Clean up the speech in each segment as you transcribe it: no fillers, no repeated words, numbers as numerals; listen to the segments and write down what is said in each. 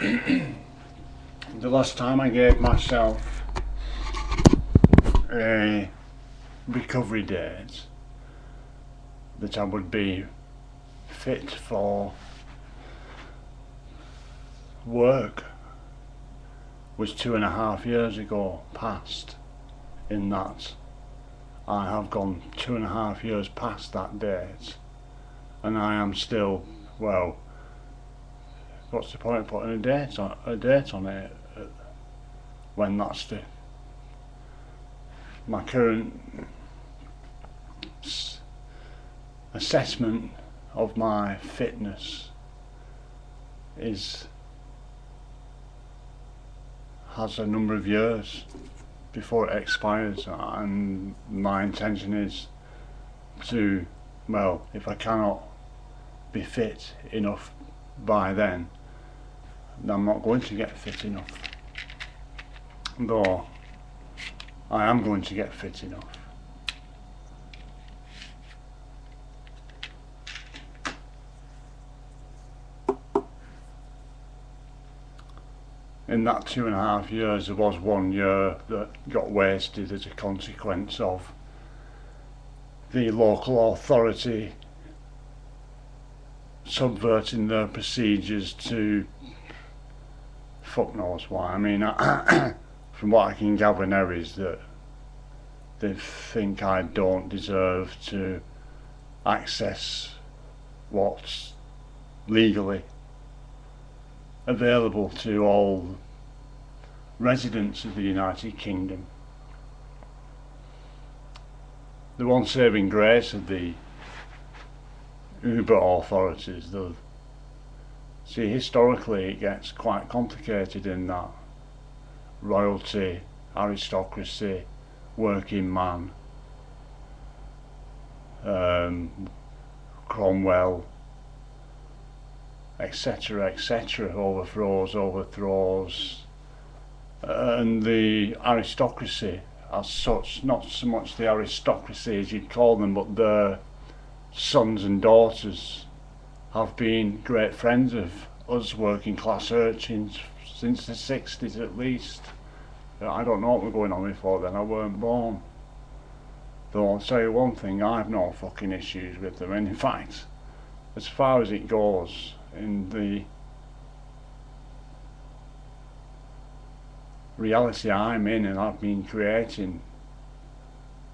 The last time I gave myself a recovery date that I would be fit for work was 2.5 years ago past, in that I have gone 2.5 years past that date and I am still, well, what's the point of putting a date on it when that's my current assessment of my fitness has a number of years before it expires, and my intention is to, well, if I cannot be fit enough by then I'm not going to get fit enough, though I am going to get fit enough. In that 2.5 years, there was 1 year that got wasted as a consequence of the local authority subverting their procedures to fuck knows why. I mean, from what I can gather now is that they think I don't deserve to access what's legally available to all residents of the United Kingdom. The one saving grace of the Uber authorities, though, see, historically it gets quite complicated in that royalty, aristocracy, working man, Cromwell, etc., etc., overthrows, and the aristocracy as such, not so much the aristocracy as you'd call them, but their sons and daughters have been great friends of us working class urchins since the 60s at least. I don't know what was going on before then, I weren't born. Though I'll tell you one thing, I've no fucking issues with them, and in fact, as far as it goes, in the reality I'm in and I've been creating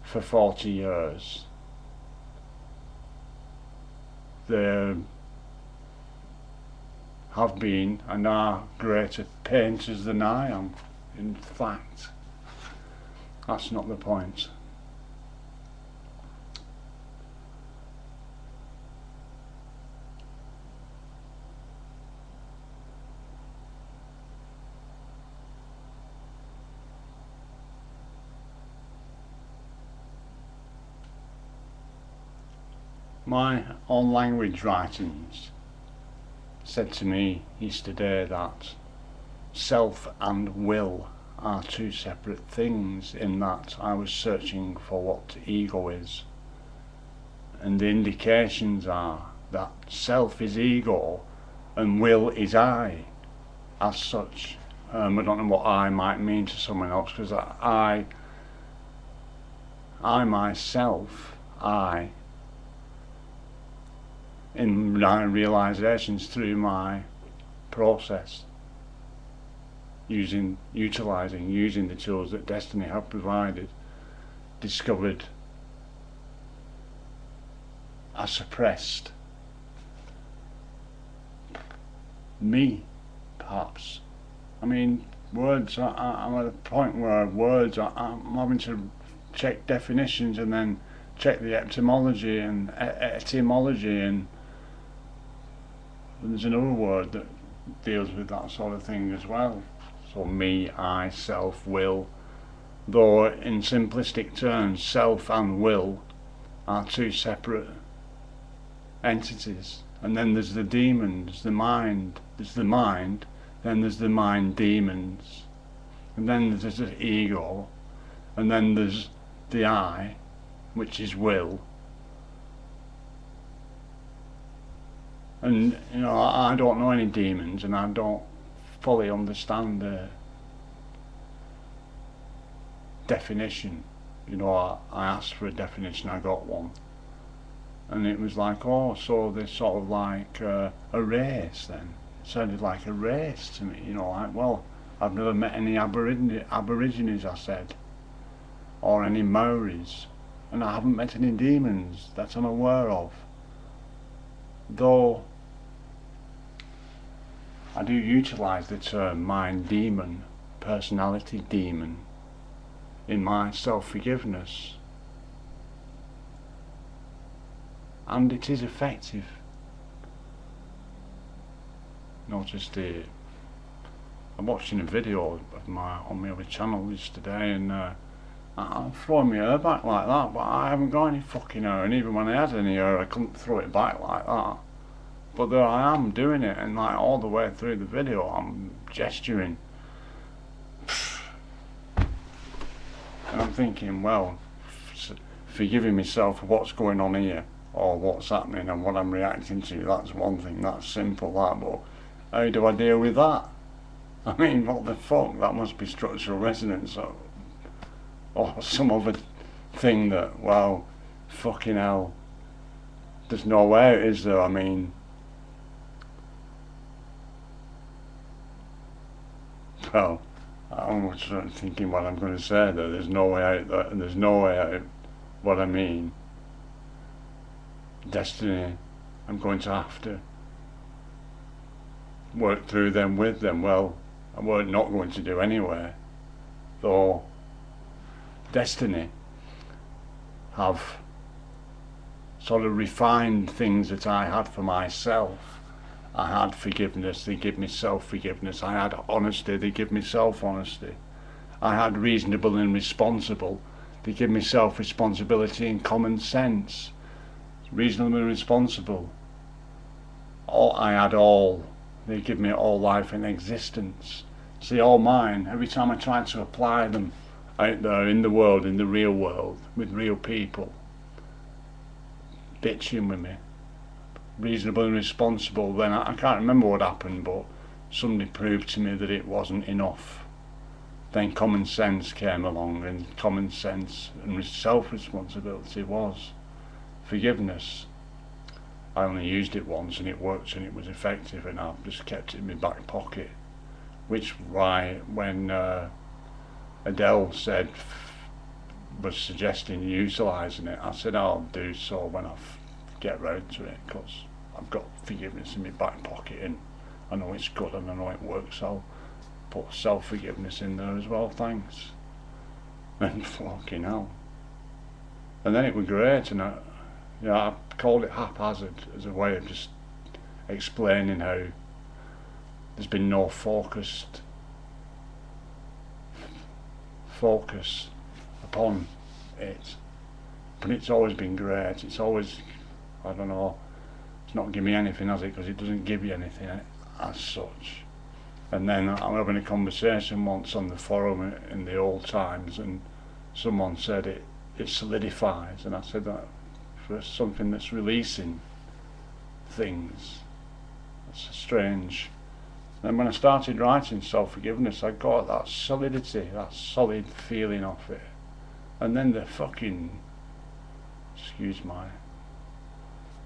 for 40 years, there have been and are greater painters than I am. In fact, that's not the point. My own language writings said to me yesterday that self and will are two separate things, in that I was searching for what ego is, and the indications are that self is ego and will is I as such. I don't know what I might mean to someone else, because I myself, in my realizations through my process, using the tools that destiny have provided, discovered I suppressed me, perhaps. I mean, words, I'm at a point where words, I'm having to check definitions and then check the etymology, and there's another word that deals with that sort of thing as well. So me, I, self, will, though in simplistic terms self and will are two separate entities. And then there's the demons, the mind, then there's the mind demons, and then there's the ego, and then there's the I, which is will. And you know, I don't know any demons, and I don't fully understand the definition. You know, I asked for a definition, I got one. And it was like, oh, so they're sort of like a race then. It sounded like a race to me, you know, like, well, I've never met any Aborigines, I said, or any Maoris, and I haven't met any demons that I'm aware of. Though I do utilise the term mind demon, personality demon, in my self-forgiveness. And it is effective. Noticed I'm watching a video of on my other channel yesterday, and I'm throwing my hair back like that, but I haven't got any fucking hair, and even when I had any hair I couldn't throw it back like that. But there I am doing it, and like all the way through the video I'm gesturing. And I'm thinking, well, forgiving myself for what's going on here, or what's happening and what I'm reacting to, that's one thing, that's simple, that, but how do I deal with that? I mean, what the fuck, that must be structural resonance, or some other thing that, well, fucking hell, there's no way it is there. I mean, well, I'm thinking what I'm going to say there, there's no way out, there's no way out. What I mean, destiny, I'm going to have to work through them with them. Well, I was not going to do anyway, though destiny have sort of refined things that I had for myself. I had forgiveness, they give me self-forgiveness. I had honesty, they give me self-honesty. I had reasonable and responsible, they give me self-responsibility and common sense. Reasonable and responsible. I had all, they give me all life and existence. See, all mine, every time I try to apply them out there in the world, in the real world, with real people, bitching with me, reasonable and responsible, then I can't remember what happened, but somebody proved to me that it wasn't enough. Then common sense came along, and common sense and self-responsibility was forgiveness. I only used it once and it worked and it was effective, and I've just kept it in my back pocket, which why when Adele was suggesting utilising it, I said I'll do so when I get round to it, because I've got forgiveness in my back pocket and I know it's good and I know it works, so I'll put self-forgiveness in there as well, thanks. And fucking hell. And then it was great, and I called it haphazard as a way of just explaining how there's been no focus upon it, but it's always been great. It's always, I don't know, it's not give me anything, has it? Because it doesn't give you anything as such. And then I'm having a conversation once on the forum in the old times, and someone said it solidifies, and I said that for something that's releasing things, that's strange. And when I started writing self-forgiveness, I got that solidity, that solid feeling of it. And then the fucking, excuse my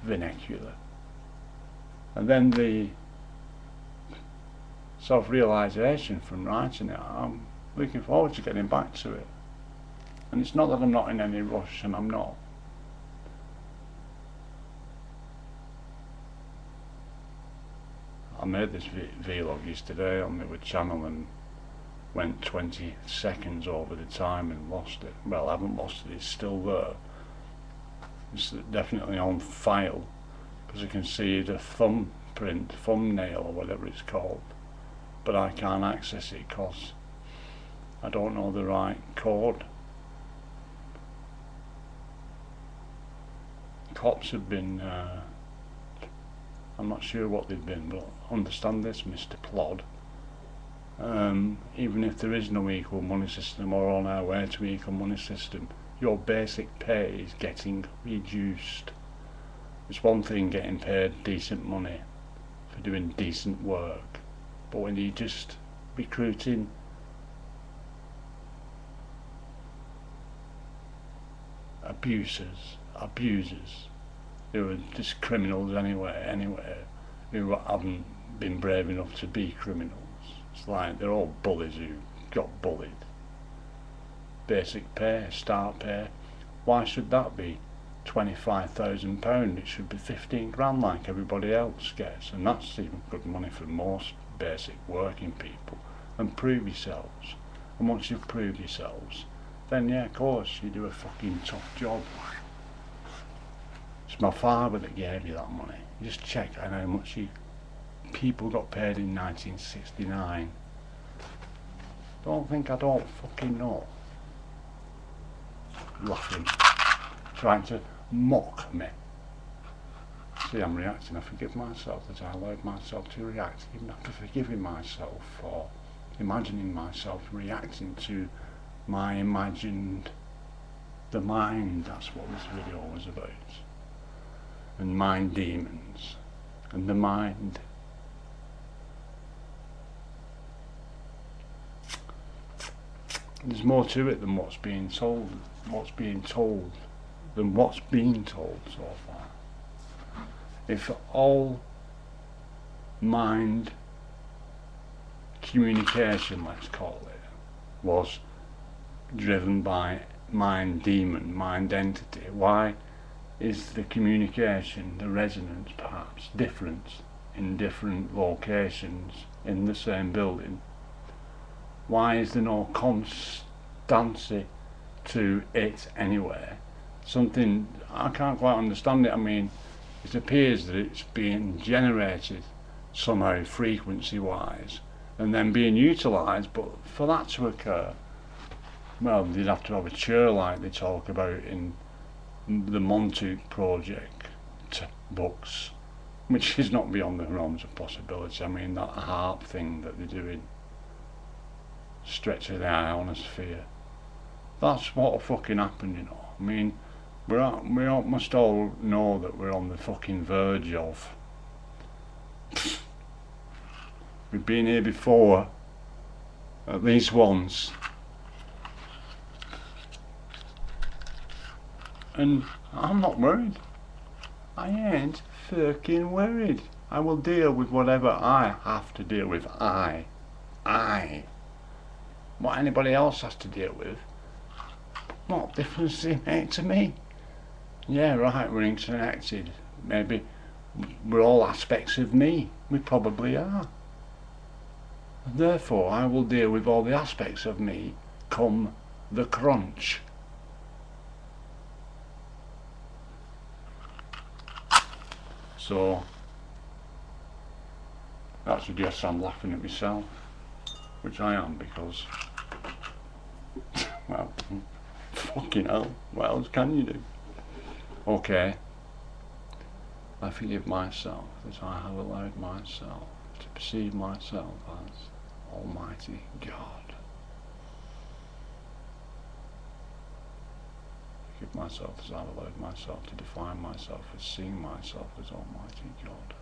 vernacular, and then the self-realisation from writing it, I'm looking forward to getting back to it. And it's not that I'm not in any rush, and I'm not. I made this vlog yesterday on my channel and went 20 seconds over the time and lost it. Well, I haven't lost it, it's still there. It's definitely on file, because I can see the thumbnail or whatever it's called, but I can't access it because I don't know the right code. Cops have been, I'm not sure what they've been, but understand this, Mr. Plod. Even if there is no equal money system, or on our way to equal money system, your basic pay is getting reduced. It's one thing getting paid decent money for doing decent work, But when you're just recruiting abusers who are just criminals anyway, who haven't been brave enough to be criminals. It's like they're all bullies who got bullied. Basic pay, start pay, why should that be £25,000? It should be 15 grand like everybody else gets, and that's even good money for most basic working people. And prove yourselves, and once you've proved yourselves, then yeah, of course you do a fucking tough job. It's my father that gave you that money. You just check how much people got paid in 1969. Don't think I don't fucking know. Laughing, trying to mock me. See, I'm reacting. I forgive myself that I allowed myself to react, even after forgiving myself for imagining myself reacting to my imagined, the mind. That's what this video was about. And mind demons, and the mind. There's more to it than what's being told, than what's been told so far. If all mind communication, let's call it, was driven by mind demon, mind entity, why is the communication, the resonance perhaps different in different locations in the same building? Why is there no constancy to it anywhere? Something, I can't quite understand it. I mean, it appears that it's being generated somehow frequency wise and then being utilised, but for that to occur, well, they'd have to have a chair like they talk about in the Montauk Project books, which is not beyond the realms of possibility. I mean, that harp thing that they're doing, stretch of the ionosphere, that's what fucking happened, you know. I mean, we must all know that we're on the fucking verge of. We've been here before, at least once, and I'm not worried. I ain't fucking worried. I will deal with whatever I have to deal with. I. What anybody else has to deal with, what difference does it make to me? Yeah, right, we're interconnected. Maybe we're all aspects of me. We probably are. And therefore, I will deal with all the aspects of me come the crunch. So, that suggests I'm laughing at myself, which I am, because, well, fucking hell, what else can you do? Okay, I forgive myself that I have allowed myself to perceive myself as Almighty God. Forgive myself as I've allowed myself to define myself as seeing myself as Almighty God.